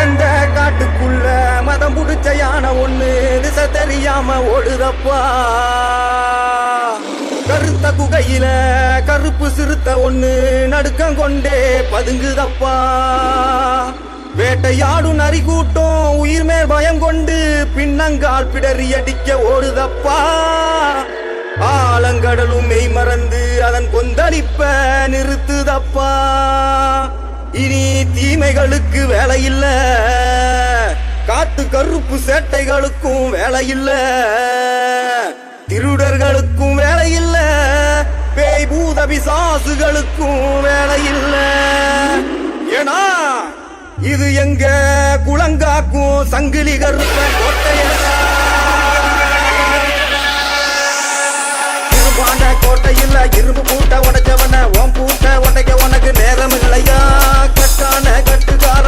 அடர்ந்த காட்டுக்குள்ள மதம் புடிச்ச யானை ஒண்ணு திசை தெரியாம ஓடுதப்பா. கருத்த குகையில கருப்பு சிறுத்த ஒண்ணு நடுக்கம் கொண்டே பதுங்குதப்பா. வேட்டையாடும் நரி கூட்டம் உயிர் மேல் பயம் கொண்டு பின்னங்கால் பிடறி அடிக்க ஓடுதப்பா. ஆலங்கடலும் மெய் மறந்து அதன் கொந்தளிப்ப நிறுத்துதப்பா. இனி தீமைகளுக்கு வேலை இல்ல, காட்டு கருப்பு சேட்டைகளுக்கும் வேலை இல்ல, திருடர்களுக்கும் வேலை இல்ல, பேய் பூத பிசாசுகளுக்கும் வேலை இல்ல. ஏன்னா இது எங்க குளங்காக்கும் சங்கிலி கருப்ப கோட்டையடா. இரும்பாண்ட கோட்டை இல்ல, இரும்பு பூட்ட உடைச்சவன ஓம் பூட்ட உடைக்க உனக்கு நேரம் இல்லையா. கட்டான கட்டுக்கார